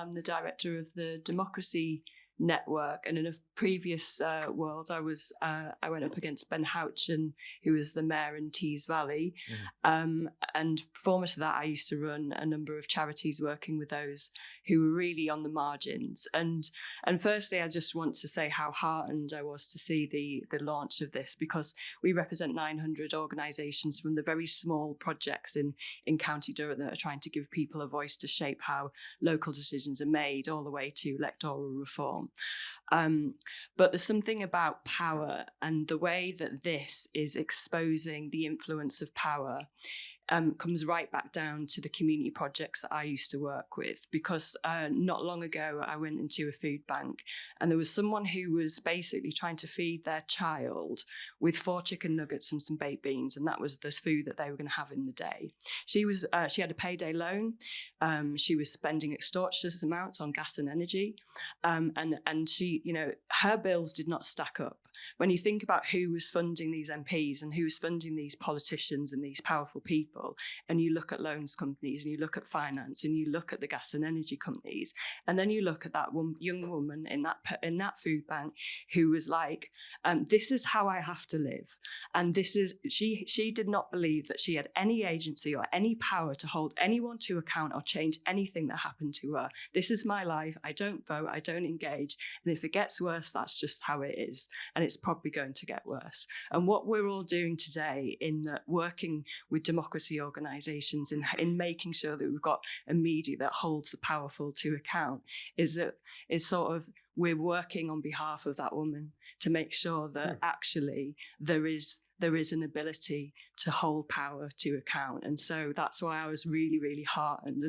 I'm the director of the Democracy Network, and in a previous world I went up against Ben Houchen, who was the mayor in Tees Valley. And former to that, I used to run a number of charities working with those who were really on the margins. And firstly, I just want to say how heartened I was to see the launch of this, because we represent 900 organisations, from the very small projects in County Durham that are trying to give people a voice to shape how local decisions are made, all the way to electoral reform. But there's something about power and the way that this is exposing the influence of power comes right back down to the community projects that I used to work with, because not long ago I went into a food bank and there was someone who was basically trying to feed their child with 4 chicken nuggets and some baked beans, and that was the food that they were going to have in the day. She had a payday loan. She was spending extortionate amounts on gas and energy, and she, her bills did not stack up. When you think about who was funding these MPs and who was funding these politicians and these powerful people, and you look at loans companies and you look at finance and you look at the gas and energy companies, and then you look at that young woman in that food bank who was like, this is how I have to live. And this is, she did not believe that she had any agency or any power to hold anyone to account or change anything that happened to her. This is my life. I don't vote. I don't engage. And if it gets worse, that's just how it is. And it's probably going to get worse. And what we're all doing today in working with democracy organisations in making sure that we've got a media that holds the powerful to account is sort of, we're working on behalf of that woman to make sure that actually there is an ability to hold power to account. And so that's why I was really, really heartened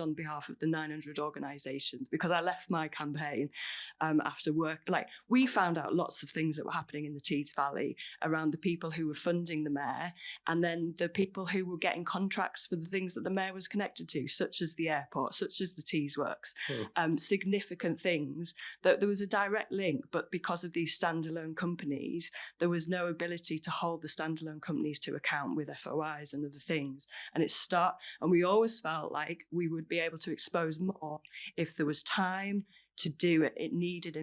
on behalf of the 900 organisations, because I left my campaign after work. Like, we found out lots of things that were happening in the Tees Valley around the people who were funding the mayor, and then the people who were getting contracts for the things that the mayor was connected to, such as the airport, such as the Tees Works, significant things that there was a direct link, but because of these standalone companies, there was no ability to hold the standalone companies to account with FOIs and other things. And we always felt like we would be able to expose more if there was time to do it. It needed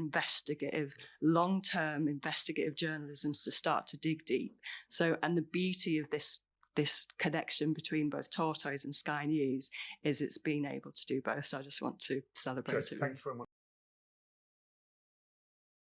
long-term investigative journalism to start to dig deep. So, and the beauty of this connection between both Tortoise and Sky News is it's been able to do both. So I just want to celebrate it. Thank you very much.